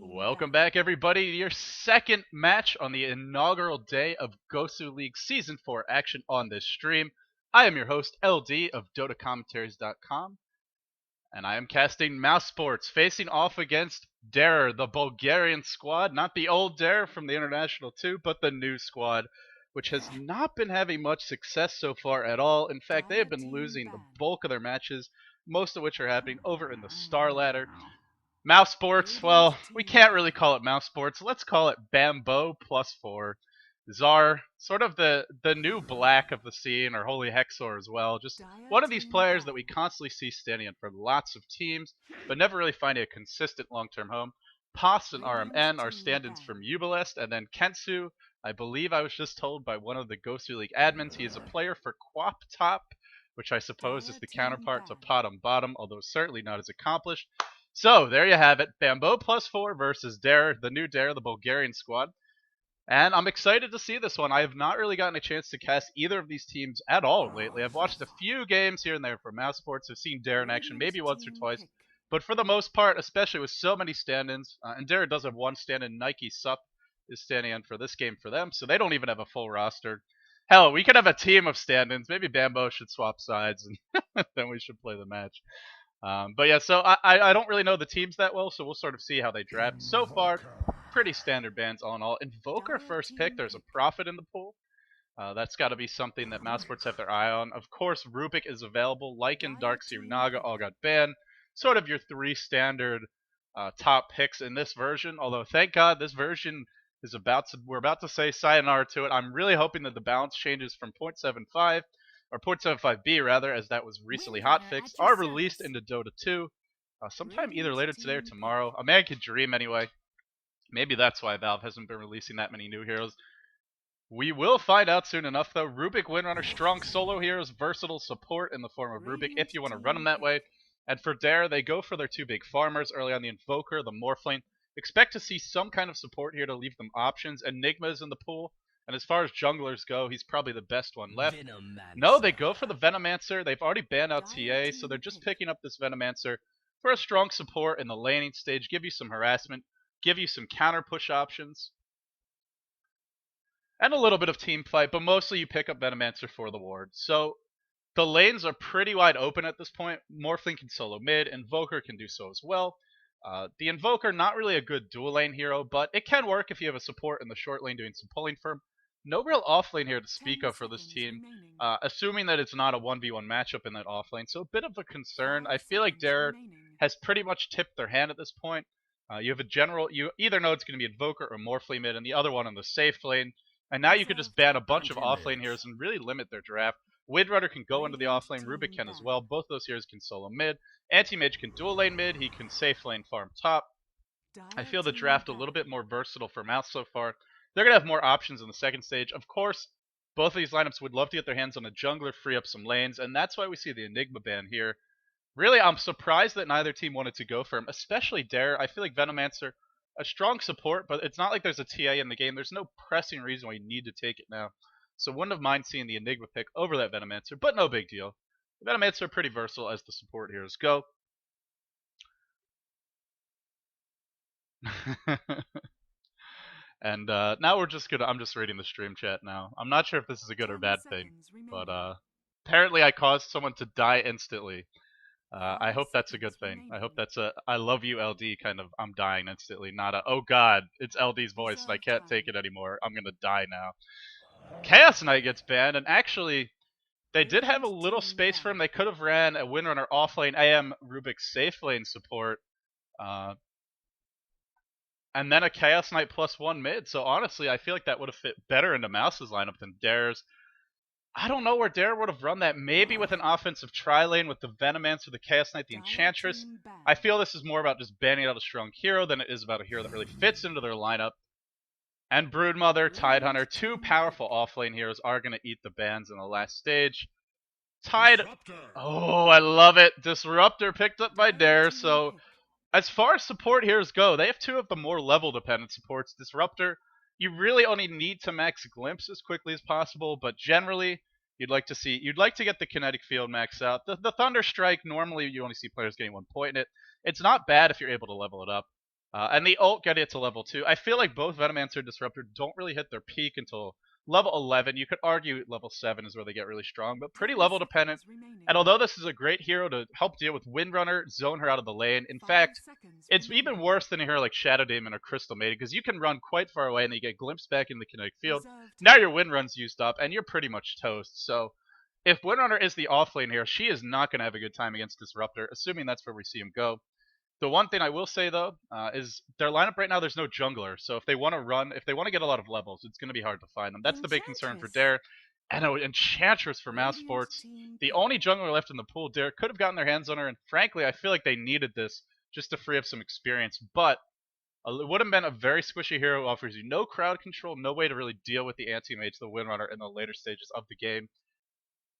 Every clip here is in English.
Welcome back, everybody, to your second match on the inaugural day of Gosuleague Season 4 action on this stream. I am your host, LD of dotacommentaries.com, and I am casting mousesports, facing off against ldEOTA, the Bulgarian squad. Not the old ldEOTA from the International 2, but the new squad, which has not been having much success so far at all. In fact, they have been losing the bulk of their matches, most of which are happening over in the Star Ladder. Mousesports, well, we can't really call it mousesports. Let's call it Bamboe +4. Czar, sort of the new black of the scene, or Holy Hexor as well. Just one of these players that we constantly see standing in for lots of teams, but never really finding a consistent long-term home. Pos and RMN are stand-ins from uebelest, and then Kensu, I believe I was just told by one of the Gosuleague admins, he is a player for Quap Top, which I suppose is the counterpart to Potom Bottom, although certainly not as accomplished. So, there you have it. Bamboe +4 versus ldEOTA, the new ldEOTA, the Bulgarian squad. And I'm excited to see this one. I have not really gotten a chance to cast either of these teams at all lately. I've watched a few games here and there for mousesports. I've seen ldEOTA in action maybe once or twice. But for the most part, especially with so many stand-ins, and ldEOTA does have one stand-in, Nike Sup is standing in for this game for them, so they don't even have a full roster. Hell, we could have a team of stand-ins. Maybe Bamboe should swap sides, and then we should play the match. But yeah, so I don't really know the teams that well, so we'll sort of see how they draft. So far, pretty standard bans all in all. Invoker first pick, there's a Prophet in the pool. That's got to be something that mousesports have their eye on. Of course, Rubick is available. Lycan, Darkseer, Naga all got banned. Sort of your three standard top picks in this version. Although, thank God, this version is we're about to say sayonara to it. I'm really hoping that the balance changes from 0.75 or 0.75B rather, as that was recently hotfixed, are released into Dota 2 sometime either later today or tomorrow. A man could dream anyway. Maybe that's why Valve hasn't been releasing that many new heroes. We will find out soon enough, though. Rubick Windrunner, strong solo heroes, versatile support in the form of Rubick if you want to run them that way. And for ldEOTA, they go for their two big farmers early on, the Invoker, the Morphling. Expect to see some kind of support here to leave them options. Enigma is in the pool. And as far as junglers go, he's probably the best one left. No, they go for the Venomancer. They've already banned out TA, so they're just picking up this Venomancer for a strong support in the laning stage, give you some harassment, give you some counter push options, and a little bit of team fight, but mostly you pick up Venomancer for the ward. So the lanes are pretty wide open at this point. Morphling can solo mid, Invoker can do so as well. The Invoker, not really a good dual lane hero, but it can work if you have a support in the short lane doing some pulling for him. No real offlane here to speak of for this team, assuming that it's not a 1v1 matchup in that offlane. So a bit of a concern. I feel like ldEOTA has pretty much tipped their hand at this point. You have a general, you either know it's going to be Invoker or Morphling mid, and the other one on the safe lane. And now you could just ban a bunch of offlane heroes and really limit their draft. Windrunner can go into the offlane, Rubick can as well. Both those heroes can solo mid. Anti-Mage can dual lane mid, he can safe lane farm top. I feel the draft a little bit more versatile for Mouse so far. They're going to have more options in the second stage. Of course, both of these lineups would love to get their hands on a jungler, free up some lanes, and that's why we see the Enigma ban here. Really, I'm surprised that neither team wanted to go for him, especially ldEOTA. I feel like Venomancer, a strong support, but it's not like there's a TA in the game. There's no pressing reason why you need to take it now. So wouldn't have mind seeing the Enigma pick over that Venomancer, but no big deal. The Venomancer are pretty versatile as the support heroes go. And now I'm just reading the stream chat now. I'm not sure if this is a good or bad thing, but apparently I caused someone to die instantly. I hope that's a good thing. I hope that's a I love you LD kind of I'm dying instantly, not a oh god, it's LD's voice and I can't take it anymore. I'm gonna die now. Chaos Knight gets banned, and actually they did have a little space for him. They could have ran a Windrunner offlane AM Rubick safe lane support. And then a Chaos Knight +1 mid. So honestly, I feel like that would have fit better into Mouse's lineup than ldEOTA's. I don't know where ldEOTA would have run that. Maybe with an offensive tri-lane with the Venomancer, the Chaos Knight, the Enchantress. I feel this is more about just banning out a strong hero than it is about a hero that really fits into their lineup. And Broodmother, Tidehunter, two powerful offlane heroes are going to eat the bans in the last stage. Tide, oh, I love it. Disruptor picked up by ldEOTA, so as far as support heroes go, they have two of the more level-dependent supports. Disruptor, you really only need to max Glimpse as quickly as possible, but generally, you'd like to get the kinetic field maxed out. The Thunder Strike, normally you only see players getting 1 point in it. It's not bad if you're able to level it up. And the ult getting it to level 2. I feel like both Venomancer and Disruptor don't really hit their peak until level 11. You could argue level 7 is where they get really strong, but pretty level dependent. And although this is a great hero to help deal with Windrunner, zone her out of the lane, in fact, it's even worse than a hero like Shadow Demon or Crystal Maiden, because you can run quite far away and then you get glimpsed back in the kinetic field. Now your Windrun's used up, and you're pretty much toast. So if Windrunner is the offlane here, she is not going to have a good time against Disruptor, assuming that's where we see him go. The one thing I will say, though, is their lineup right now, there's no jungler. So if they want to run, if they want to get a lot of levels, it's going to be hard to find them. That's the big concern for Dare. And Enchantress for mousesports. The only jungler left in the pool, Dare could have gotten their hands on her. And frankly, I feel like they needed this just to free up some experience. But it would have been a very squishy hero who offers you no crowd control, no way to really deal with the anti-mage, the Windrunner, in the later stages of the game.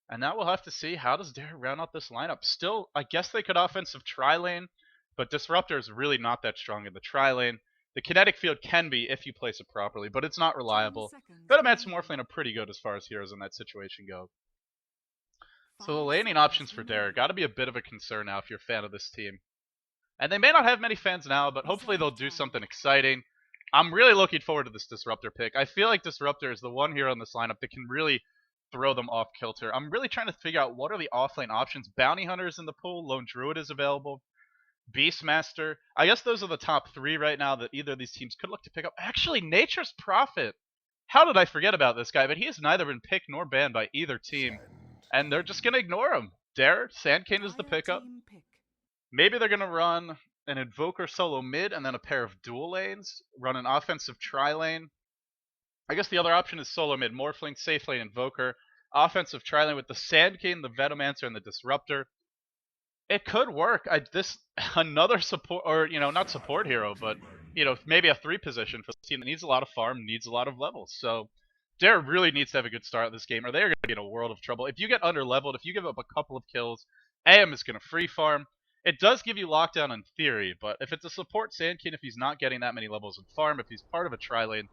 And now we'll have to see, how does Dare round out this lineup? Still, I guess they could offensive tri-lane. But Disruptor is really not that strong in the tri-lane. The kinetic field can be if you place it properly, but it's not reliable. Venomancer and Morphlane are pretty good as far as heroes in that situation go. So the laning options for Dare got to be a bit of a concern now if you're a fan of this team. And they may not have many fans now, but hopefully they'll do something exciting. I'm really looking forward to this Disruptor pick. I feel like Disruptor is the one hero in this lineup that can really throw them off kilter. I'm really trying to figure out what are the offlane options. Bounty Hunter is in the pool. Lone Druid is available. Beastmaster. I guess those are the top 3 right now that either of these teams could look to pick up. Actually, Nature's Prophet. How did I forget about this guy? But he has neither been picked nor banned by either team. And they're just going to ignore him. Dare, Sandcane is the pickup. Maybe they're going to run an Invoker solo mid and then a pair of dual lanes. Run an offensive tri-lane. I guess the other option is solo mid, Morphling, safe lane, Invoker. Offensive tri-lane with the Sandcane, the Venomancer, and the Disruptor. It could work. Another support, or not support hero, but maybe a 3 position for the team that needs a lot of farm, needs a lot of levels. So Dare really needs to have a good start at this game, or they're going to be in a world of trouble. If you get under leveled, if you give up a couple of kills, AM is going to free farm. It does give you lockdown in theory, but if it's a support Sandkin, if he's not getting that many levels in farm, if he's part of a tri-lane,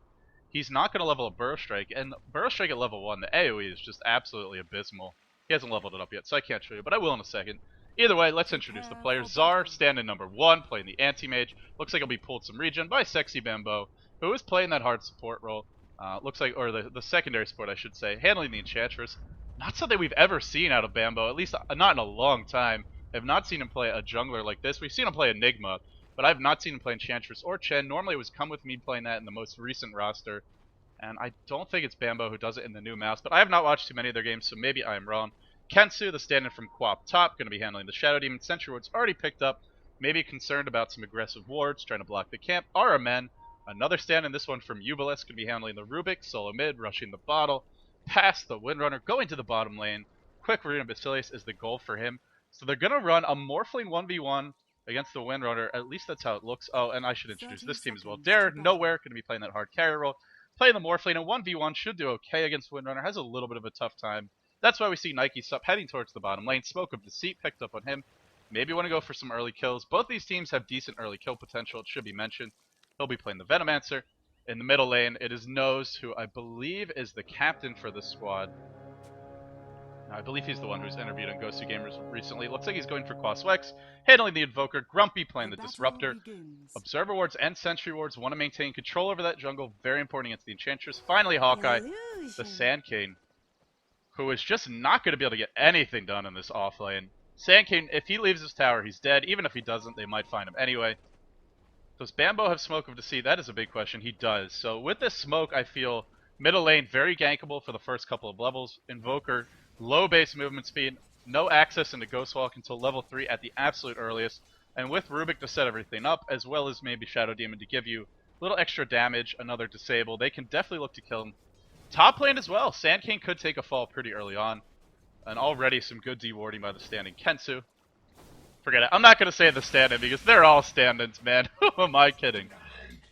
he's not going to level a Burrow Strike. And Burrow Strike at level 1, the AoE is just absolutely abysmal. He hasn't leveled it up yet, so I can't show you, but I will in a second. Either way, let's introduce the players. Zar, standing number 1, playing the anti-mage. Looks like he'll be pulled some regen by Sexybamboe, who is playing that hard support role. Looks like, or the secondary support, I should say, handling the Enchantress. Not something we've ever seen out of Bambo, at least not in a long time. I've not seen him play a jungler like this. We've seen him play Enigma, but I've not seen him play Enchantress or Chen. Normally it was Come With Me playing that in the most recent roster. And I don't think it's Bambo who does it in the new mouse, but I have not watched too many of their games, so maybe I am wrong. Kensu, the stand-in from Quap Top, going to be handling the Shadow Demon. Sentry Ward's already picked up, maybe concerned about some aggressive wards, trying to block the camp. Aramen, another stand-in, this one from uebelest, going to be handling the Rubick, solo mid, rushing the bottle, past the Windrunner, going to the bottom lane. Quick Rune of Basilius is the goal for him. So they're going to run a Morphling 1v1 against the Windrunner, at least that's how it looks. Oh, and I should introduce this team as well. Dare, nowhere, going to be playing that hard carry role. Playing the Morphling, and 1v1 should do okay against Windrunner, has a little bit of a tough time. That's why we see Nike Sup heading towards the bottom lane. Smoke of Deceit picked up on him. Maybe want to go for some early kills. Both these teams have decent early kill potential. It should be mentioned. He'll be playing the Venomancer. In the middle lane, it is Nose, who I believe is the captain for this squad. I believe he's the one who's interviewed on Gosugamers recently. Looks like he's going for Quaswex, handling the Invoker. Grumpy playing the Disruptor. Observer wards and Sentry wards want to maintain control over that jungle. Very important against the Enchantress. Finally, Hawkeye, the Sandcane, who is just not going to be able to get anything done in this off lane. Sandcane, if he leaves his tower, he's dead. Even if he doesn't, they might find him anyway. Does Bambo have Smoke of Deceit? That is a big question. He does. So with this smoke, I feel middle lane very gankable for the first couple of levels. Invoker, low base movement speed, no access into Ghostwalk until level 3 at the absolute earliest. And with Rubick to set everything up, as well as maybe Shadow Demon to give you a little extra damage, another disable, they can definitely look to kill him. Top lane as well. Sandcane could take a fall pretty early on. And already some good dewarding by the standing Kensu. Forget it. I'm not going to say the stand-in because they're all stand-ins, man. Who am I kidding?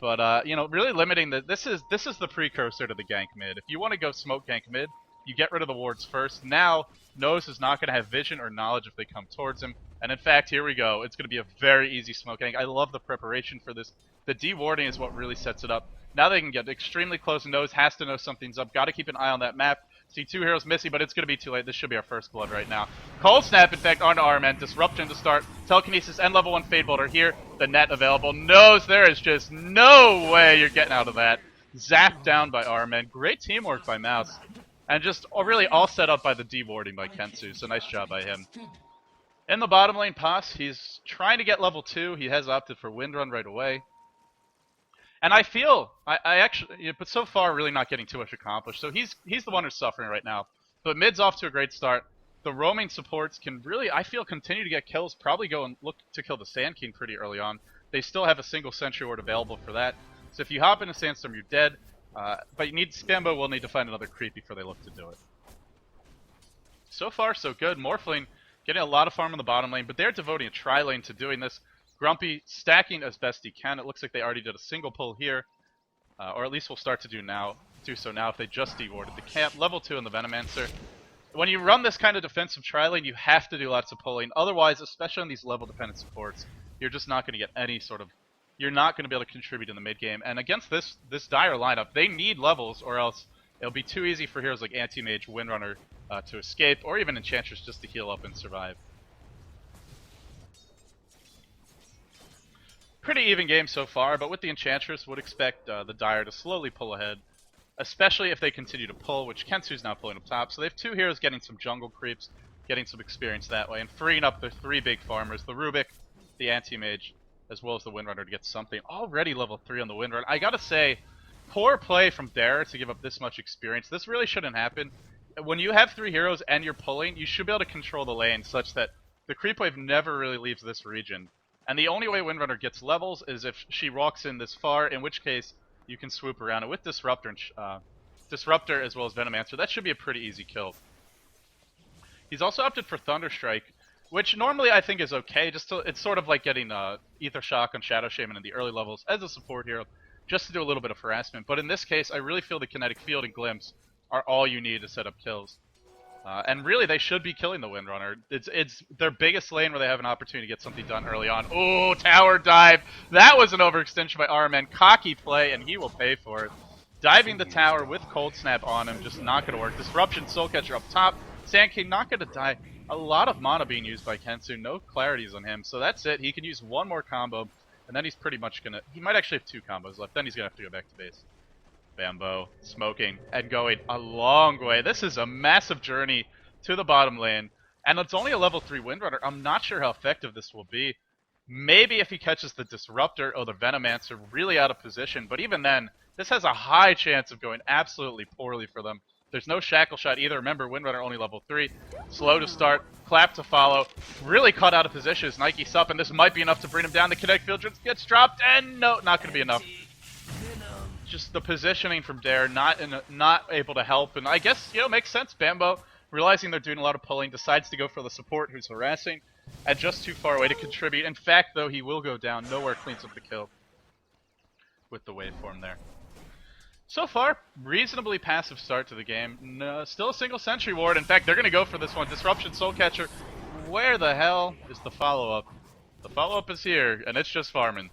But, really limiting the... This is the precursor to the gank mid. If you want to go smoke gank mid, you get rid of the wards first. Now, Nose is not going to have vision or knowledge if they come towards him. And in fact, here we go. It's going to be a very easy smoke gank. I love the preparation for this. The dewarding is what really sets it up. Now they can get extremely close. Nose has to know something's up. Got to keep an eye on that map. See 2 heroes missing, but it's going to be too late. This should be our first blood right now. Cold Snap, in fact, onto Armen. Disruption to start. Telekinesis and level 1 Fade Bolt are here. The net available. Knows there is just no way you're getting out of that. Zapped down by Armen. Great teamwork by Mouse. And just really all set up by the D-warding by Kensu. So nice job by him. In the bottom lane, Pass, he's trying to get level 2. He has opted for Windrun right away. And I feel, I actually, but so far really not getting too much accomplished. So he's the one who's suffering right now. But mid's off to a great start. The roaming supports can really, I feel, continue to get kills. Probably go and look to kill the Sand King pretty early on. They still have a single Sentry Ward available for that. So if you hop into Sandstorm, you're dead. But you need Spambo will need to find another creep before they look to do it. So far, so good. Morphling getting a lot of farm in the bottom lane, but they're devoting a tri-lane to doing this. Grumpy stacking as best he can. It looks like they already did a single pull here. Or at least we'll start to do so now if they just dewarded the camp. Level 2 in the Venomancer. When you run this kind of defensive tri-lane, you have to do lots of pulling. Otherwise, especially on these level-dependent supports, you're just not going to get any sort of... You're not going to be able to contribute in the mid-game. And against this dire lineup, they need levels, or else it'll be too easy for heroes like Anti-Mage, Windrunner to escape, or even Enchantress just to heal up and survive. Pretty even game so far, but with the Enchantress, would expect the Dire to slowly pull ahead, especially if they continue to pull, which Kensu's now pulling up top. So they have 2 heroes getting some jungle creeps, getting some experience that way, and freeing up their 3 big farmers, the Rubick, the Anti-Mage, as well as the Windrunner to get something. Already level 3 on the Windrunner. I gotta say, poor play from Dare to give up this much experience. This really shouldn't happen. When you have 3 heroes and you're pulling, you should be able to control the lane such that the creep wave never really leaves this region. And the only way Windrunner gets levels is if she walks in this far, in which case you can swoop around. And with Disruptor as well as Venomancer, that should be a pretty easy kill. He's also opted for Thunderstrike, which normally I think is okay. It's sort of like getting Ether Shock on Shadow Shaman in the early levels as a support hero, just to do a little bit of harassment. But in this case, I really feel the Kinetic Field and Glimpse are all you need to set up kills. And really, they should be killing the Windrunner. It's their biggest lane where they have an opportunity to get something done early on. Oh, tower dive! That was an overextension by RMN. Cocky play, and he will pay for it. Diving the tower with Cold Snap on him, just not going to work. Disruption, Soul Catcher up top. Sand King not going to die. A lot of mana being used by Kensu. No clarities on him, so that's it. He can use one more combo, and then he's pretty much going to... He might actually have 2 combos left. Then he's going to have to go back to base. Bamboe, smoking, and going a long way. This is a massive journey to the bottom lane, and it's only a level 3 Windrunner. I'm not sure how effective this will be. Maybe if he catches the Disruptor or the Venomancer really out of position, but even then, this has a high chance of going absolutely poorly for them. There's no Shackle Shot either. Remember, Windrunner only level 3. Slow to start, clap to follow. Really caught out of position as Nike's up, and this might be enough to bring him down. The Kinetic Field just gets dropped, and no, not going to be enough. Just the positioning from Dare, not able to help, and I guess, makes sense. Bamboe, realizing they're doing a lot of pulling, decides to go for the support who's harassing, and just too far away to contribute. In fact, though, he will go down. Nowhere cleans up the kill with the waveform there. So far, reasonably passive start to the game. No, still a single Sentry Ward. In fact, they're going to go for this one. Disruption, Soul Catcher. Where the hell is the follow-up? The follow-up is here, and it's just farming.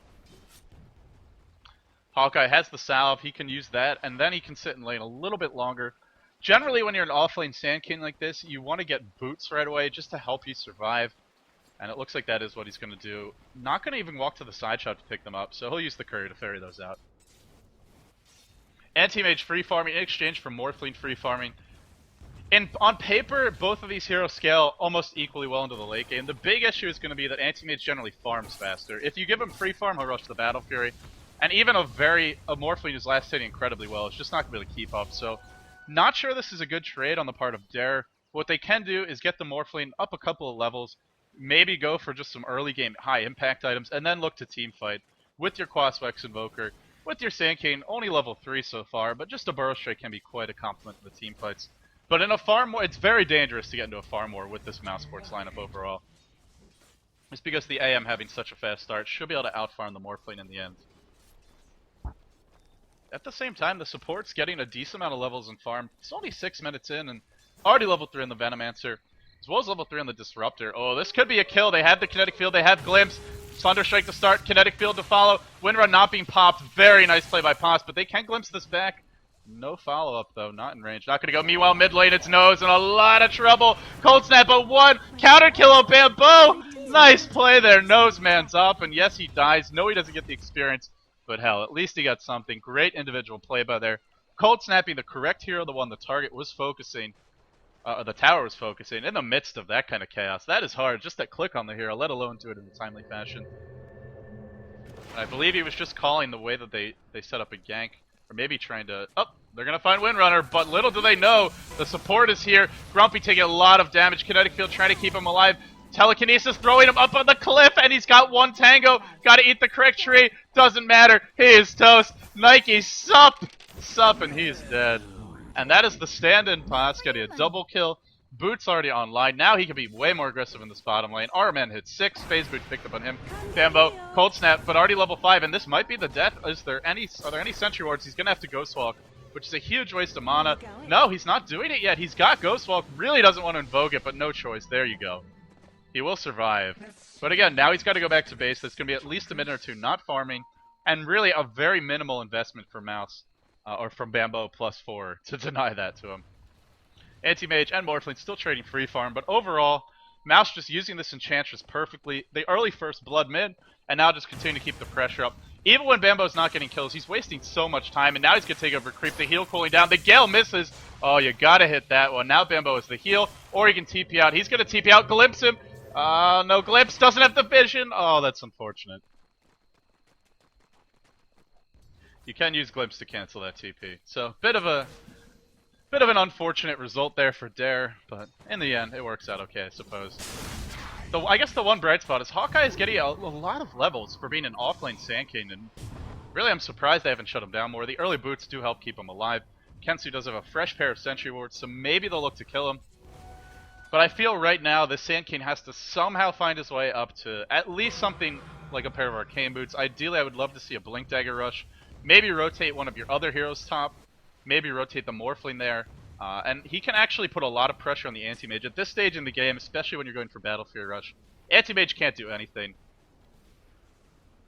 Hawkeye has the salve, he can use that, and then he can sit in lane a little bit longer. Generally, when you're an off-lane Sand King like this, you want to get boots right away just to help you survive. And it looks like that is what he's going to do. Not going to even walk to the side shot to pick them up, so he'll use the courier to ferry those out. Anti-Mage free farming in exchange for Morphling free farming. On paper, both of these heroes scale almost equally well into the late game. The big issue is going to be that Anti-Mage generally farms faster. If you give him free farm, he'll rush the Battle Fury. And even a Morphling who's last hitting incredibly well is just not going to be able to keep up. So, not sure this is a good trade on the part of Dare. What they can do is get the Morphling up a couple of levels, maybe go for just some early game high impact items, and then look to team fight with your Quaswex Invoker, with your Sand King, only level 3 so far, but just a Burrow Strike can be quite a compliment to the team fights. But in a farm war, it's very dangerous to get into a farm war with this mousesports lineup overall. It's because the AM having such a fast start should be able to outfarm the Morphling in the end. At the same time, the support's getting a decent amount of levels in farm. It's only 6 minutes in, and already level 3 on the Venomancer, as well as level 3 on the Disruptor. Oh, this could be a kill. They have the Kinetic Field, they have Glimpse. Thunderstrike to start, Kinetic Field to follow. Windrun not being popped. Very nice play by Pos, but they can glimpse this back. No follow-up, though. Not in range. Not going to go. Meanwhile, mid lane, it's Nose in a lot of trouble. Cold Snap, but one. Counter kill on Bamboo. Nice play there. Nose man's up, and yes, he dies. No, he doesn't get the experience, but hell, at least he got something. Great individual play by there. Cold Snapping the correct hero, the one the target was focusing. The tower was focusing in the midst of that kind of chaos. That is hard, just to click on the hero, let alone do it in a timely fashion. And I believe he was just calling the way that they set up a gank, or maybe trying to... Oh, they're going to find Windrunner, but little do they know, the support is here. Grumpy taking a lot of damage. Kinetic Field trying to keep him alive. Telekinesis throwing him up on the cliff, and he's got one tango. Got to eat the correct tree. Doesn't matter. He is toast. Nike sup, and he is dead. And that is the stand-in pass, getting a double kill. Boots already online. Now he can be way more aggressive in this bottom lane. Our man hit 6. Phase Boot picked up on him. Bambo, Cold Snap, but already level 5. And this might be the death. Are there any Sentry Wards? He's going to have to Ghost Walk, which is a huge waste of mana. No, he's not doing it yet. He's got Ghost Walk. Really doesn't want to invoke it, but no choice. There you go. He will survive. But again, now he's got to go back to base. That's going to be at least a minute or two not farming. And really a very minimal investment for Mouse. Or from Bambo +4 to deny that to him. Anti-Mage and Morphling still trading free farm, but overall, Mouse just using this Enchantress perfectly. The early first blood mid, and now just continue to keep the pressure up. Even when Bambo's not getting kills, he's wasting so much time, and now he's going to take over creep. The heal cooling down. The Gale misses. Oh, you got to hit that one. Now Bambo is the heal, or he can TP out. He's going to TP out, glimpse him. No glimpse, doesn't have the vision. Oh, that's unfortunate. You can use Glimpse to cancel that TP. So, bit of an unfortunate result there for Dare, but in the end, it works out okay, I suppose. I guess the one bright spot is Hawkeye is getting a lot of levels for being an offlane Sand King, and really I'm surprised they haven't shut him down more. The early boots do help keep him alive. Kensu does have a fresh pair of Sentry Wards, so maybe they'll look to kill him. But I feel right now the Sand King has to somehow find his way up to at least something like a pair of Arcane Boots. Ideally, I would love to see a Blink Dagger Rush. Maybe rotate one of your other heroes top. Maybe rotate the Morphling there. And he can actually put a lot of pressure on the Anti-Mage. At this stage in the game, especially when you're going for Battlefield Rush, Anti-Mage can't do anything.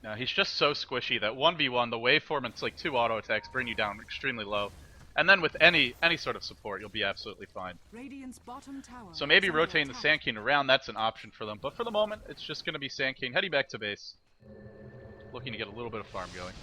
No, he's just so squishy that 1v1, the waveform, it's like 2 auto attacks bring you down extremely low. And then with any sort of support, you'll be absolutely fine. So maybe rotating the Sand King around, that's an option for them. But for the moment, it's just going to be Sand King heading back to base. Looking to get a little bit of farm going.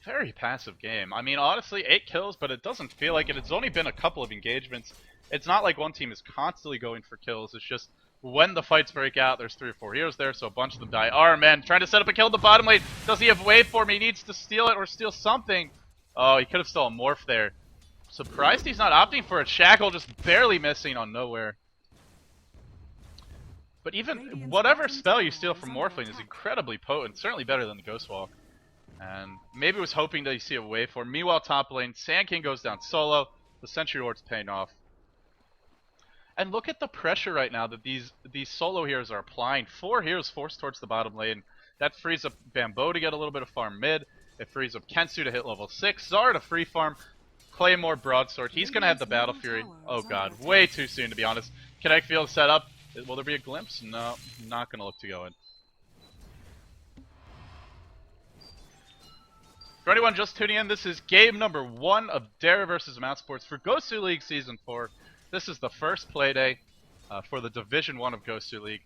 Very passive game. I mean, honestly, 8 kills, but it doesn't feel like it. It's only been a couple of engagements. It's not like one team is constantly going for kills. It's just when the fights break out, there's 3 or 4 heroes there, so a bunch of them die. Our man trying to set up a kill in the bottom lane. Does he have waveform? He needs to steal it or steal something. Oh, he could have stolen Morph there. Surprised he's not opting for it. Shackle just barely missing on nowhere. But even whatever spell you steal from Morphling is incredibly potent. Certainly better than the Ghost Walk. And maybe was hoping that you see a waveform. Meanwhile, top lane, Sand King goes down solo. The Sentry Ward's paying off. And look at the pressure right now that these solo heroes are applying. 4 heroes forced towards the bottom lane. That frees up Bambo to get a little bit of farm mid. It frees up Kensu to hit level 6. Zara to free farm. Claymore, Broadsword. He's going to have the Battle Fury. Oh god, way too soon to be honest. Kinetic Field set up. Will there be a glimpse? No, not going to look to go in. For anyone just tuning in, this is game number 1 of Dare vs mousesports for Gosuleague Season 4. This is the first playday for the Division 1 of Gosuleague.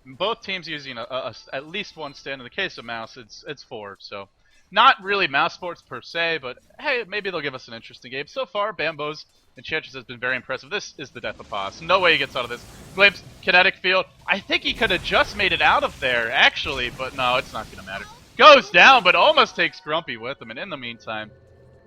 Both teams using at least one stand. In the case of Mouse, it's 4. So not really mousesports per se, but hey, maybe they'll give us an interesting game. So far, Bambo's Enchantress has been very impressive. This is the death of Boss. No way he gets out of this. Glimpse, Kinetic Field. I think he could have just made it out of there, actually, but no, it's not going to matter. Goes down, but almost takes Grumpy with him. And in the meantime,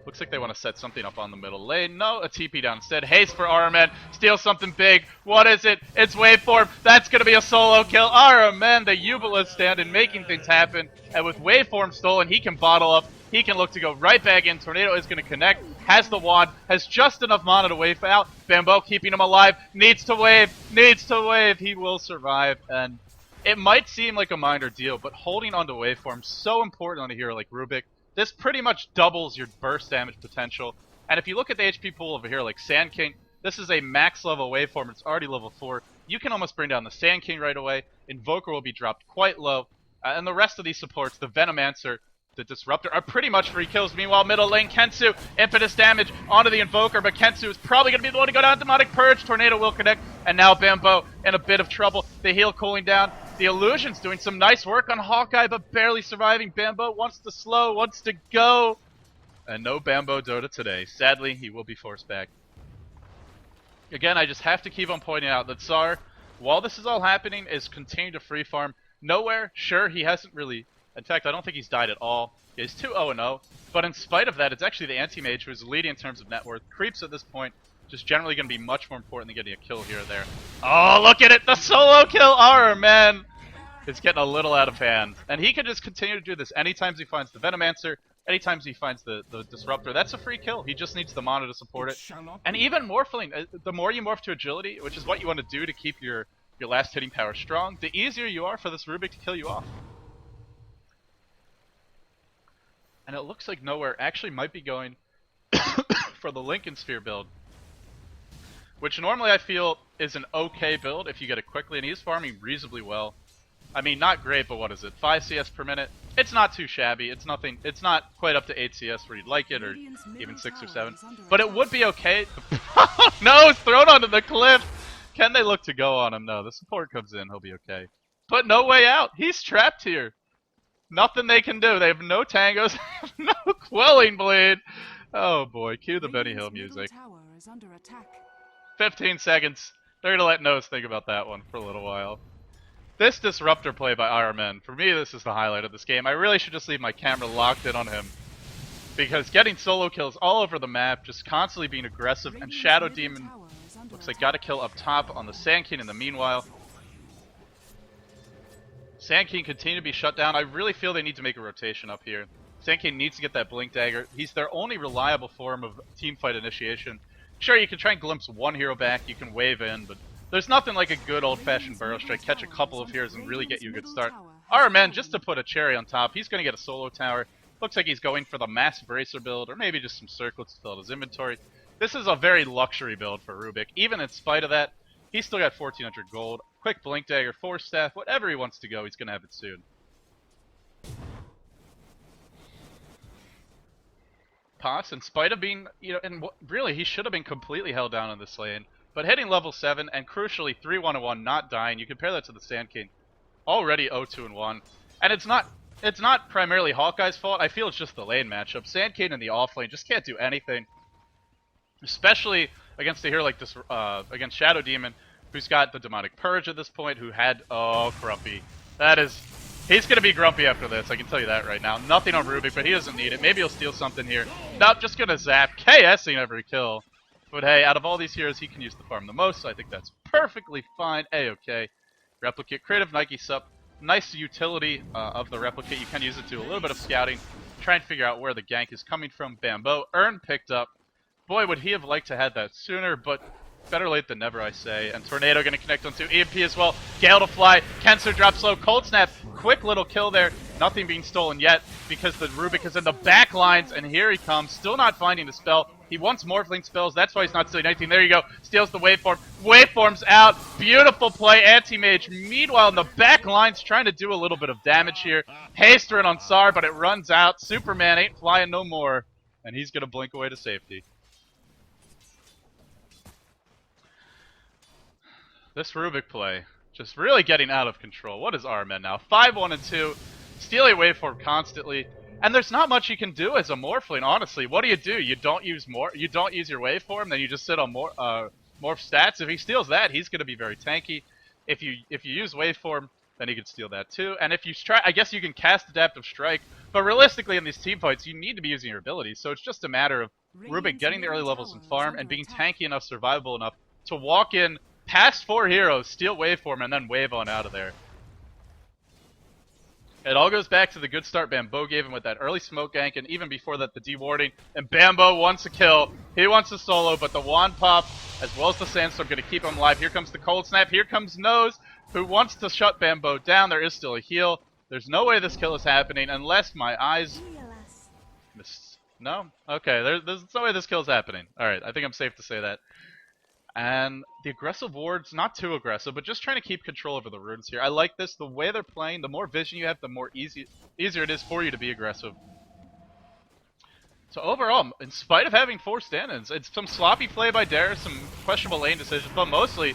looks like they want to set something up on the middle lane. No, a TP down instead. Haste for Araman. Steals something big. What is it? It's Waveform. That's going to be a solo kill. Araman, the uebelest stand and making things happen. And with Waveform stolen, he can bottle up. He can look to go right back in. Tornado is going to connect. Has the wand. Has just enough mana to wave out. Bambo keeping him alive. Needs to wave. Needs to wave. He will survive. And it might seem like a minor deal, but holding onto waveform so important on a hero like Rubick. This pretty much doubles your burst damage potential. And if you look at the HP pool of a hero like Sand King, This is a max level waveform. It's already level 4. You can almost bring down the Sand King right away. Invoker will be dropped quite low. And the rest of these supports, the Venomancer, the Disruptor, are pretty much free kills. Meanwhile, middle lane, Kensu, impetus damage onto the Invoker, but Kensu is probably going to be the one to go down. Demonic Purge, Tornado will connect, and now Bamboe in a bit of trouble. The heal cooling down. The Illusion's doing some nice work on Hawkeye, but barely surviving. Bamboe wants to slow, wants to go. And no Bamboe Dota today. Sadly, he will be forced back. Again, I just have to keep on pointing out that Tsar, while this is all happening, is continuing to free farm. Nowhere, sure, he hasn't really... In fact, I don't think he's died at all. He's 2-0-0. But in spite of that, it's actually the anti-mage who's leading in terms of net worth. Creeps at this point, just generally going to be much more important than getting a kill here or there. Oh, look at it! The solo kill! Our man is getting a little out of hand. And he can just continue to do this anytime he finds the Venomancer, anytime he finds the Disruptor. That's a free kill. He just needs the mana to support it. And even morphling, the more you morph to agility, which is what you want to do to keep your last hitting power strong, the easier you are for this Rubick to kill you off. And it looks like Nowhere actually might be going for the Lincoln Sphere build, which normally I feel is an okay build if you get it quickly, and he's farming reasonably well. I mean, not great, but what is it? 5 CS per minute? It's not too shabby. It's nothing. It's not quite up to 8 CS where you'd like it, or even 6 or 7. But it would be okay. No, it's thrown onto the cliff. Can they look to go on him? No, the support comes in. He'll be okay. But no way out. He's trapped here. Nothing they can do. They have no tangos, no quelling blade. Oh boy, cue the Benny Hill music. 15 seconds. They're gonna let Nose think about that one for a little while. This Disruptor play by RMN, for me this is the highlight of this game. I really should just leave my camera locked in on him, because getting solo kills all over the map, just constantly being aggressive, and Shadow Demon looks like got a kill up top on the Sand King in the meanwhile. Sand King continue to be shut down. I really feel they need to make a rotation up here. Sand King needs to get that Blink Dagger. He's their only reliable form of teamfight initiation. Sure, you can try and glimpse one hero back, you can wave in, but there's nothing like a good old-fashioned Burrow Strike, catch a couple of heroes and really get you a good start. RMN, just to put a cherry on top, he's going to get a solo tower. Looks like he's going for the Mass Bracer build, or maybe just some circlets to fill out his inventory. This is a very luxury build for Rubick. Even in spite of that, he's still got 1,400 gold. Quick Blink Dagger, Force Staff, whatever he wants to go, he's going to have it soon. Pass, in spite of being, and really, he should have been completely held down in this lane. But hitting level 7, and crucially 3-1-1, not dying, you compare that to the Sand King. Already 0-2-1. And it's not primarily Hawkeye's fault, I feel it's just the lane matchup. Sand King in the off lane just can't do anything. Especially against a hero like this, against Shadow Demon, who's got the Demonic Purge at this point, who had... Oh, Grumpy. He's going to be grumpy after this, I can tell you that right now. Nothing on Rubick, but he doesn't need it. Maybe he'll steal something here. Nope, just going to zap. KSing every kill. But hey, out of all these heroes, he can use the farm the most, so I think that's perfectly fine. A-okay. Replicate, Creative Nike Sup. Nice utility of the Replicate. You can use it to do a little bit of scouting. Try and figure out where the gank is coming from. Bamboe. Urn picked up. Boy, would he have liked to have that sooner, but... better late than never, I say. And Tornado going to connect onto EMP as well. Gale to fly. Kensu drops low. Cold Snap. Quick little kill there. Nothing being stolen yet because the Rubick is in the back lines. And here he comes. Still not finding the spell. He wants Morphling spells. That's why he's not stealing anything. There you go. Steals the Waveform. Waveform's out. Beautiful play. Anti-Mage. Meanwhile, in the back lines, trying to do a little bit of damage here. Hasterin on Sar, but it runs out. Superman ain't flying no more. And he's going to blink away to safety. This Rubick play, just really getting out of control. What is RMN now? 5-1-2, stealing waveform constantly, and there's not much you can do as a Morphling. Honestly, what do? You don't use your waveform, then you just sit on morph stats. If he steals that, he's going to be very tanky. If you use waveform, then he can steal that too. And if you try, I guess you can cast Adaptive Strike, but realistically in these team fights, you need to be using your abilities. So it's just a matter of Rubick getting the early levels in farm and being tanky enough, survivable enough to walk in. Past 4 heroes, steal waveform, and then wave on out of there. It all goes back to the good start Bamboe gave him with that early smoke gank, and even before that, the dewarding. And Bamboe wants a kill. He wants a solo, but the wand pop, as well as the sandstorm, going to keep him alive. Here comes the cold snap. Here comes Nose, who wants to shut Bamboe down. There is still a heal. There's no way this kill is happening unless my eyes... No? Okay, there's no way this kill is happening. Alright, I think I'm safe to say that. And the aggressive ward's not too aggressive, but just trying to keep control over the runes here. I like this. The way they're playing, the more vision you have, the more easier it is for you to be aggressive. So overall, in spite of having 4 stand-ins, it's some sloppy play by Darius, some questionable lane decisions, but mostly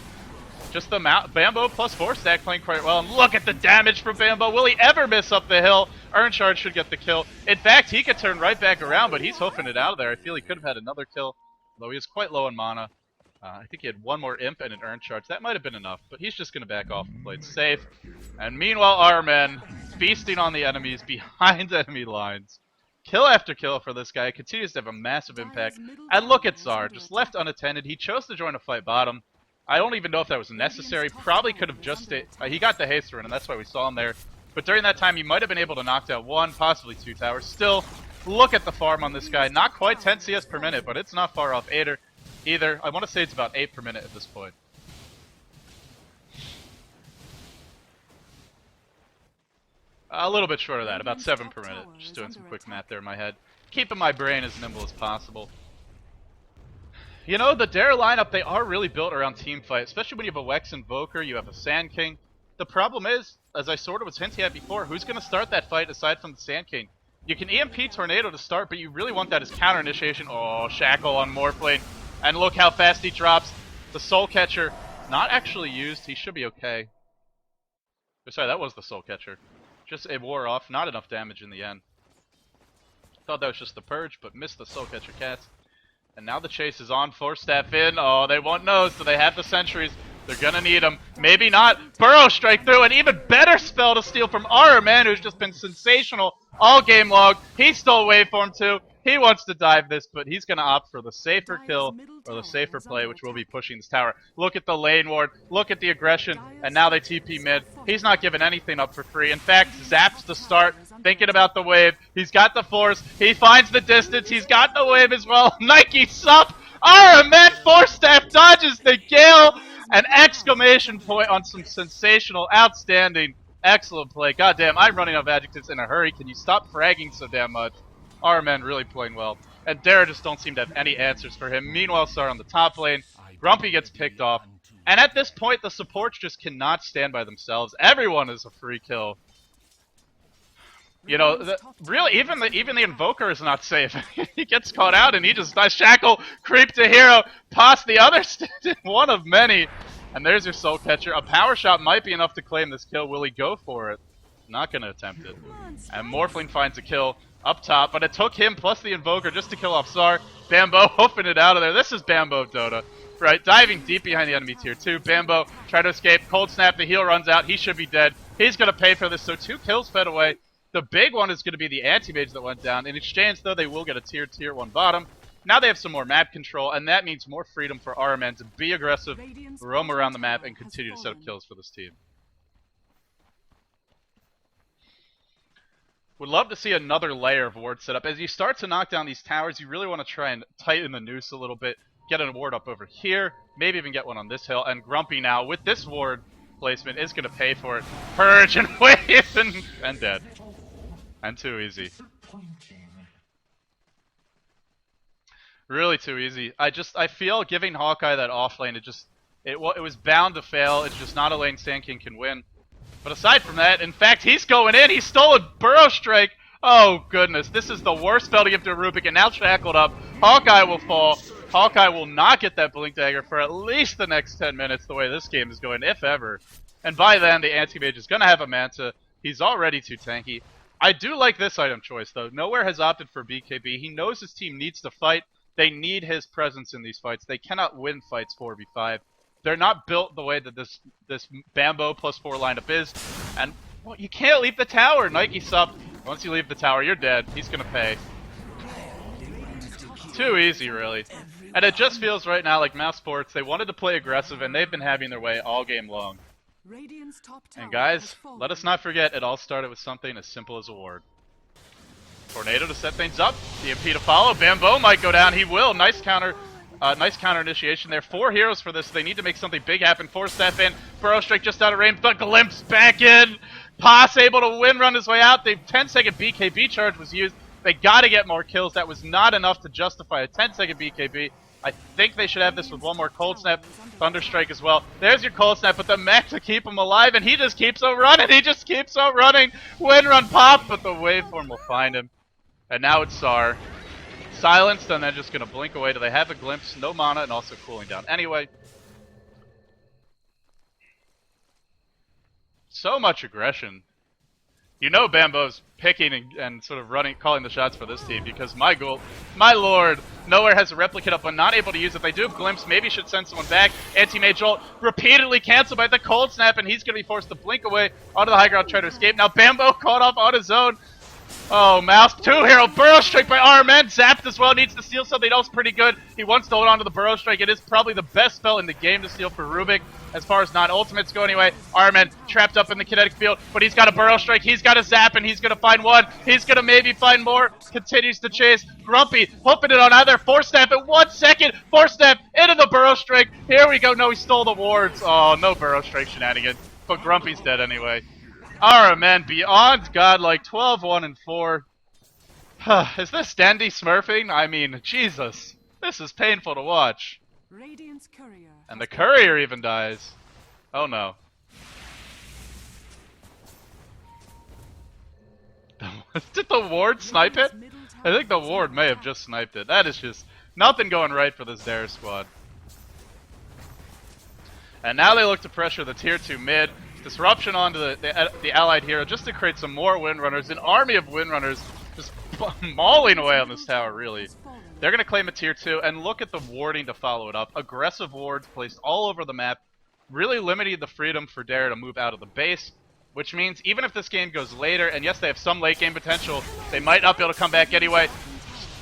just the Bamboe plus 4 stack playing quite well. And look at the damage from Bamboe. Will he ever miss up the hill? Earnshard should get the kill. In fact, he could turn right back around, but he's hoofing it out of there. I feel he could have had another kill, though he was quite low on mana. I think he had one more imp and an Earn Charge. That might have been enough, but he's just going to back off and play it safe. And meanwhile, our men feasting on the enemies behind enemy lines. Kill after kill for this guy. Continues to have a massive impact. And look at Czar, just left unattended. He chose to join a fight bottom. I don't even know if that was necessary. Probably could have just stayed. He got the haste run, and that's why we saw him there. But during that time, he might have been able to knock down 1, possibly 2 towers. Still, look at the farm on this guy. Not quite 10 CS per minute, but it's not far off either. I want to say it's about 8 per minute at this point. A little bit short of that, about 7 per minute. Just doing some quick math there in my head. Keeping my brain as nimble as possible. You know, the Dare lineup, they are really built around team fight, especially when you have a Wex Invoker, you have a Sand King. The problem is, as I sort of was hinting at before, who's going to start that fight aside from the Sand King? You can EMP Tornado to start, but you really want that as counter initiation. Oh, Shackle on Morphling. And look how fast he drops. The Soul Catcher, not actually used. He should be okay. Oh, sorry, that was the Soul Catcher. Just, it wore off. Not enough damage in the end. Thought that was just the Purge, but missed the Soul Catcher cast. And now the chase is on. 4-step in. Oh, they won't know, so they have the sentries. They're gonna need them. Maybe not. Burrow strike through. An even better spell to steal from our man, who's just been sensational all game long. He stole waveform too. He wants to dive this, but he's going to opt for the safer kill or the safer play, which will be pushing this tower. Look at the lane ward. Look at the aggression. And now they TP mid. He's not giving anything up for free. In fact, zaps to start, thinking about the wave. He's got the force. He finds the distance. He's got the wave as well. Nike sup. RMN 4-staff dodges the gale. An exclamation point on some sensational, outstanding, excellent play. Goddamn, I'm running out of adjectives in a hurry. Can you stop fragging so damn much? Our men really playing well. And Dara just don't seem to have any answers for him. Meanwhile, Sar on the top lane. Grumpy gets picked off. And at this point, the supports just cannot stand by themselves. Everyone is a free kill. You know, really, even the Invoker is not safe. He gets caught out and he just dies. Shackle, creep to hero, toss the other stand, one of many. And there's your Soul Catcher. A power shot might be enough to claim this kill. Will he go for it? Not going to attempt it. And Morphling finds a kill up top, but it took him plus the Invoker just to kill off Sar. Bamboe hoofing it out of there. This is Bamboe Dota. Right, diving deep behind the enemy tier 2. Bamboe try to escape. Cold Snap, the heal runs out. He should be dead. He's going to pay for this, so 2 kills fed away. The big one is going to be the anti-mage that went down. In exchange, though, they will get a tier 1 bottom. Now they have some more map control, and that means more freedom for RMN to be aggressive, roam around the map, and continue to set up kills for this team. Would love to see another layer of ward setup. As you start to knock down these towers, you really want to try and tighten the noose a little bit. Get a ward up over here, maybe even get one on this hill. And Grumpy now, with this ward placement, is going to pay for it. Purge and wave and dead. And too easy. Really too easy. I feel giving Hawkeye that off lane, it was bound to fail. It's just not a lane Sand King can win. But aside from that, in fact, he's going in. He stole a Burrow Strike. Oh, goodness. This is the worst spell to give to Rubick, and now shackled up. Hawkeye will fall. Hawkeye will not get that Blink Dagger for at least the next 10 minutes, the way this game is going, if ever. And by then, the Anti-Mage is going to have a Manta. He's already too tanky. I do like this item choice, though. Nowhere has opted for BKB. He knows his team needs to fight. They need his presence in these fights. They cannot win fights 4v5. They're not built the way that this Bamboe plus 4 lineup is. And, well, you can't leave the tower. Nike sup. Once you leave the tower, you're dead. He's going to pay. Too easy, really. And it just feels right now like mousesports, they wanted to play aggressive, and they've been having their way all game long. And guys, let us not forget, it all started with something as simple as a ward. Tornado to set things up. EMP to follow. Bamboe might go down. He will. Nice counter initiation there. 4 heroes for this. They need to make something big happen. 4-step in. Burrow Strike just out of range. The glimpse back in. Pass able to win run his way out. The 10-second BKB charge was used. They got to get more kills. That was not enough to justify a 10-second BKB. I think they should have this with one more Cold Snap, Thunderstrike as well. There's your Cold Snap, but the mech to keep him alive, and he just keeps on running. He just keeps on running. Wind Run pop, but the waveform will find him. And now it's Sar. Silenced, and then just going to blink away. Do they have a glimpse? No mana, and also cooling down. Anyway. So much aggression. You know Bamboe's picking and sort of running, calling the shots for this team because my lord, nowhere has a replicate up, but not able to use it. They do have glimpse, maybe should send someone back. Anti-mage ult repeatedly canceled by the Cold Snap, and he's going to be forced to blink away onto the high ground, try to escape. Now Bamboe caught off on his own. Oh, Mouse, 2-hero, Burrow Strike by RMN, zapped as well, needs to steal something else pretty good. He wants to hold on to the Burrow Strike. It is probably the best spell in the game to steal for Rubick, as far as non-ultimates go anyway. RMN trapped up in the kinetic field, but he's got a Burrow Strike, he's got a zap, and he's going to find one. He's going to maybe find more, continues to chase. Grumpy, hoping it on either 4-step at 1 second. 4-step into the Burrow Strike. Here we go, no, he stole the wards. Oh, no Burrow Strike shenanigans, but Grumpy's dead anyway. RMN beyond godlike, 12-1-4. Is this Dandy smurfing? I mean, Jesus. This is painful to watch. And the courier even dies. Oh no. Did the ward snipe it? I think the ward may have just sniped it. That is just nothing going right for this Dare squad. And now they look to pressure the tier 2 mid. Disruption onto the allied hero just to create some more Windrunners. An army of Windrunners just mauling away on this tower, really. They're going to claim a tier 2, and look at the warding to follow it up. Aggressive wards placed all over the map, really limiting the freedom for Dare to move out of the base, which means even if this game goes later, and yes, they have some late game potential, they might not be able to come back anyway.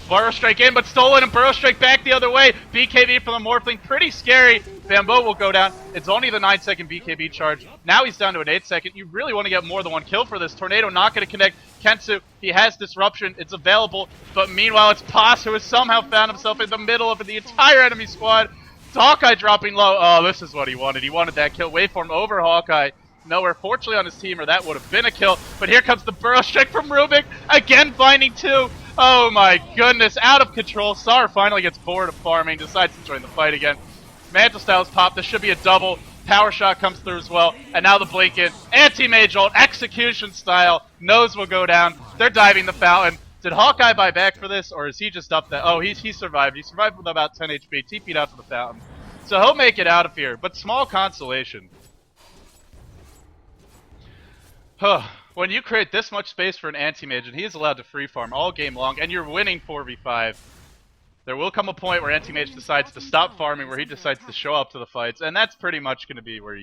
Burrow Strike in, but stolen, and Burrow Strike back the other way. BKB for the Morphling, pretty scary. Bamboe will go down. It's only the 9-second BKB charge. Now he's down to an 8-second. You really want to get more than one kill for this. Tornado not going to connect. Kensu, he has Disruption. It's available. But meanwhile, it's Paz, who has somehow found himself in the middle of the entire enemy squad. Hawkeye dropping low. Oh, this is what he wanted. He wanted that kill. Waveform over Hawkeye. Nowhere, fortunately, on his team, or that would have been a kill. But here comes the Burrow Strike from Rubick. Again, finding 2. Oh my goodness, out of control. Sar finally gets bored of farming, decides to join the fight again. Mantle Styles pop, this should be a double. Power Shot comes through as well. And now the blink in. Anti-mage ult, execution style. Nose will go down. They're diving the fountain. Did Hawkeye buy back for this, or is he just up there? Oh, he survived. He survived with about 10 HP, TP'd out to the fountain. So he'll make it out of here, but small consolation. When you create this much space for an anti-mage and he is allowed to free farm all game long and you're winning 4v5, there will come a point where anti-mage decides to stop farming, where he decides to show up to the fights, and that's pretty much going to be where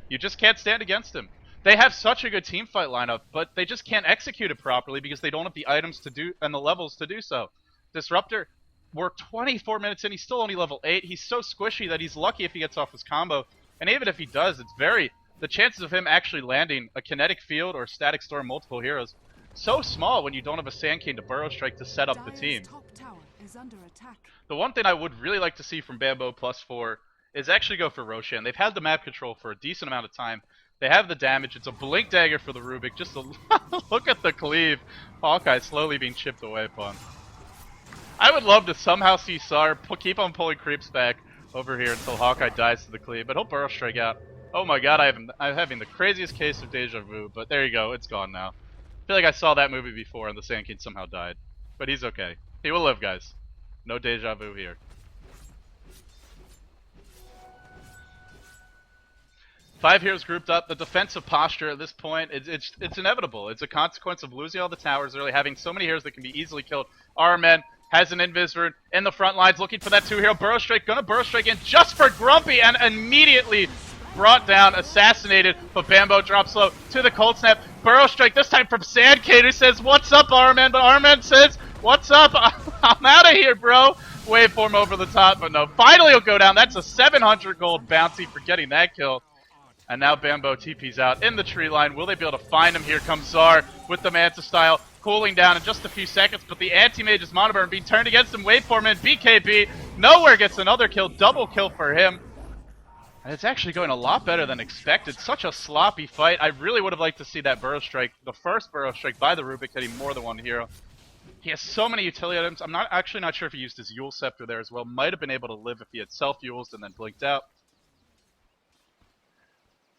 you just can't stand against him. They have such a good teamfight lineup, but they just can't execute it properly because they don't have the items to do and the levels to do so. Disruptor, we're 24 minutes in, he's still only level 8. He's so squishy that he's lucky if he gets off his combo, and even if he does, it's the chances of him actually landing a kinetic field or static storm multiple heroes so small when you don't have a Sand King to Burrow Strike to set up the team. The one thing I would really like to see from Bamboe +4 is actually go for Roshan. They've had the map control for a decent amount of time. They have the damage. It's a blink dagger for the Rubick. Just a look at the cleave. Hawkeye slowly being chipped away upon. I would love to somehow see Sar keep on pulling creeps back over here until Hawkeye dies to the cleave, but he'll Burrow Strike out. Oh my god, I'm having the craziest case of deja vu, but there you go, it's gone now. I feel like I saw that movie before and the Sand King somehow died. But he's okay. He will live, guys. No deja vu here. 5 heroes grouped up. The defensive posture at this point, it's inevitable. It's a consequence of losing all the towers early, having so many heroes that can be easily killed. RMN has an Invis rune in the front lines, looking for that 2-hero Burrow Strike. Gonna Burrow Strike in just for Grumpy, and immediately brought down, assassinated, but Bamboe drops low to the Cold Snap. Burrow Strike, this time from Sand King, who says, "What's up, Arman?" But Arman says, "What's up? I'm out of here, bro." Waveform over the top, but no. Finally he'll go down. That's a 700 gold bounty for getting that kill. And now Bamboe TP's out in the tree line. Will they be able to find him? Here comes Zar with the Manta style, cooling down in just a few seconds, but the anti-mage's monoburn being turned against him. Waveform in, BKB, nowhere gets another kill, double kill for him. And it's actually going a lot better than expected. Such a sloppy fight. I really would have liked to see that Burrow Strike, the first Burrow Strike by the Rubick, hitting more than one hero. He has so many utility items. I'm actually not sure if he used his Yule Scepter there as well. Might have been able to live if he had self-Yules and then blinked out.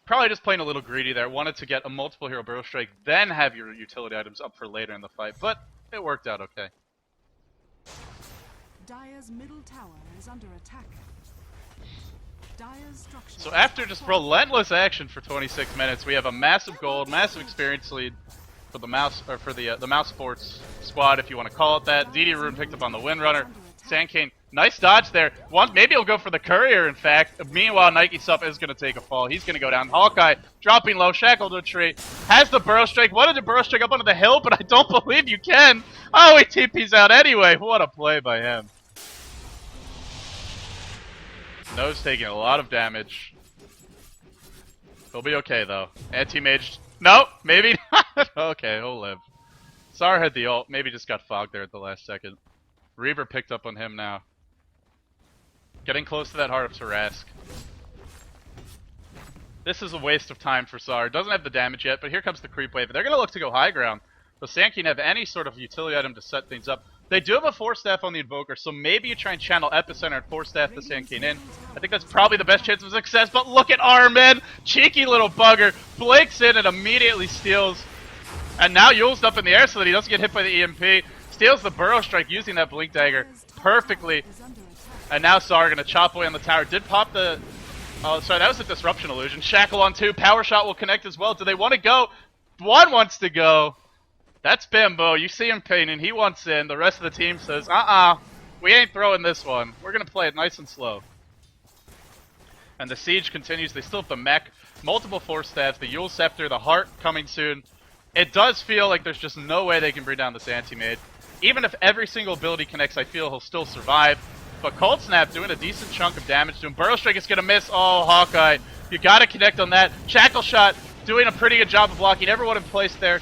Probably just playing a little greedy there. Wanted to get a multiple hero Burrow Strike, then have your utility items up for later in the fight. But it worked out okay. Dire's middle tower is under attack. Dire's structure. So after just relentless action for 26 minutes, we have a massive gold, massive experience lead for the mousesports squad, if you want to call it that. ddRune picked up on the Windrunner. Sandcane, nice dodge there. Maybe he'll go for the courier, in fact. Meanwhile, Nike Sup is going to take a fall. He's going to go down. Hawkeye dropping low, shackled to a tree. Has the Burrow Strike. Wanted to Burrow Strike up onto the hill, but I don't believe you can. Oh, he TP's out anyway. What a play by him. No's taking a lot of damage. He'll be okay, though. Anti-mage. No, maybe not. Okay, he'll live. Sar had the ult. Maybe just got fogged there at the last second. Reaver picked up on him now. Getting close to that Heart of Tarask. This is a waste of time for Sar. Doesn't have the damage yet, but here comes the creep wave. They're going to look to go high ground. The Sand can't have any sort of utility item to set things up. They do have a Force Staff on the Invoker, so maybe you try and channel Epicenter and Force Staff the Sand King in. I think that's probably the best chance of success, but look at Armin! Cheeky little bugger. Blinks in and immediately steals. And now Yule's up in the air so that he doesn't get hit by the EMP. Steals the Burrow Strike using that Blink Dagger perfectly. And now Sar going to chop away on the tower. Did pop the... Oh, sorry, that was a Disruption Illusion. Shackle on 2. Power Shot will connect as well. Do they want to go? One wants to go. That's Bambo. You see him painting. He wants in. The rest of the team says, we ain't throwing this one. We're going to play it nice and slow. And the siege continues. They still have the mech, multiple Force Staffs, the Yule Scepter, the Heart coming soon. It does feel like there's just no way they can bring down this Anti-Mage. Even if every single ability connects, I feel he'll still survive. But Cold Snap doing a decent chunk of damage to him. Burrow Strike is going to miss. Oh, Hawkeye. You got to connect on that. Shackle Shot doing a pretty good job of blocking everyone in place there.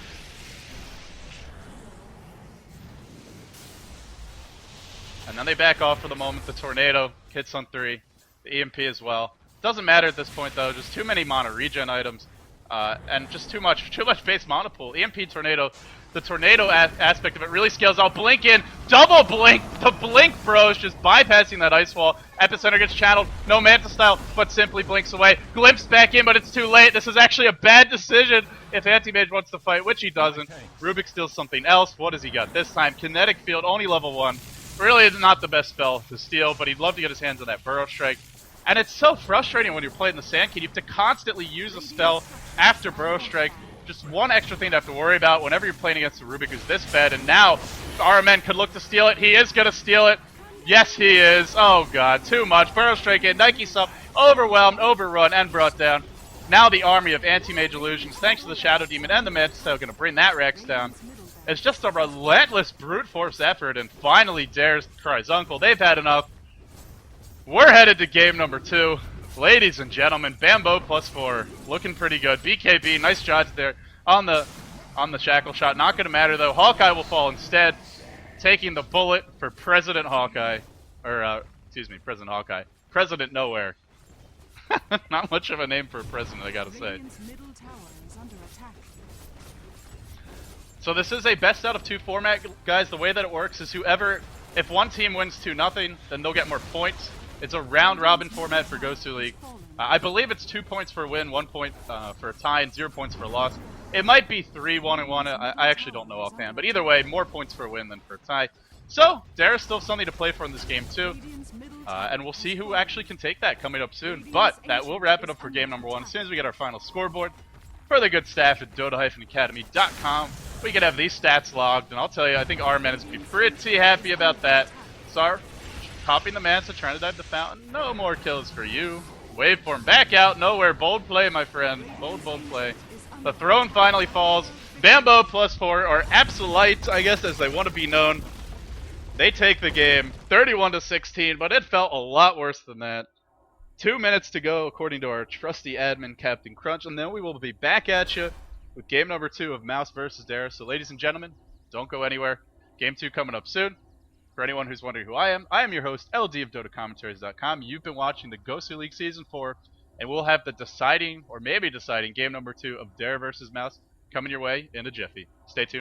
And then they back off for the moment. The Tornado hits on 3. The EMP as well. Doesn't matter at this point, though. Just too many mana regen items. And just too much base mana pool. EMP Tornado. The Tornado aspect of it really scales out. Blink in. Double Blink. The Blink Bros just bypassing that ice wall. Epicenter gets channeled. No Manta style, but simply blinks away. Glimpse back in, but it's too late. This is actually a bad decision if Anti-Mage wants to fight, which he doesn't. Rubick steals something else. What has he got this time? Kinetic Field, only level 1. Really not the best spell to steal, but he'd love to get his hands on that Burrow Strike. And it's so frustrating when you're playing the Sand King. You have to constantly use a spell after Burrow Strike. Just one extra thing to have to worry about whenever you're playing against a Rubick who's this bad. And now, RMN could look to steal it. He is going to steal it. Yes, he is. Oh, God. Too much. Burrow Strike in. Nike Sup. Overwhelmed, overrun, and brought down. Now the army of Anti-Mage Illusions, thanks to the Shadow Demon and the Manta Style, going to bring that Rex down. It's just a relentless brute force effort, and finally dares Cry's uncle. They've had enough. We're headed to game number 2. Ladies and gentlemen, Bambo +4. Looking pretty good. BKB, nice shots there on the Shackle Shot. Not going to matter, though. Hawkeye will fall instead, taking the bullet for President Hawkeye. Or, excuse me, President Hawkeye. President Nowhere. Not much of a name for a president, I gotta say. So this is a best out of 2 format, guys. The way that it works is if one team wins 2-0, then they'll get more points. It's a round-robin format for Gosuleague. I believe it's 2 points for a win, 1 point for a tie, and 0 points for a loss. It might be 3-1-1. I actually don't know offhand, but either way, more points for a win than for a tie. So there's still something to play for in this game too, and we'll see who actually can take that coming up soon. But that will wrap it up for game number 1. As soon as we get our final scoreboard, for the good staff at dota-academy.com. We can have these stats logged, and I'll tell you, I think Armin is pretty happy about that. Sar, popping the Manta, trying to dive the fountain. No more kills for you. Waveform back out, nowhere. Bold play, my friend. Bold play. The throne finally falls. Bambo +4, or Absolite, I guess, as they want to be known. They take the game 31-16, but it felt a lot worse than that. 2 minutes to go, according to our trusty admin, Captain Crunch, and then we will be back at you with game number 2 of Mouse vs. Dara. So ladies and gentlemen, don't go anywhere. Game 2 coming up soon. For anyone who's wondering who I am your host, LD of dotacommentaries.com. You've been watching the Gosuleague Season 4, and we'll have the deciding, or maybe deciding, game number 2 of Dara vs. Mouse coming your way in a jiffy. Stay tuned.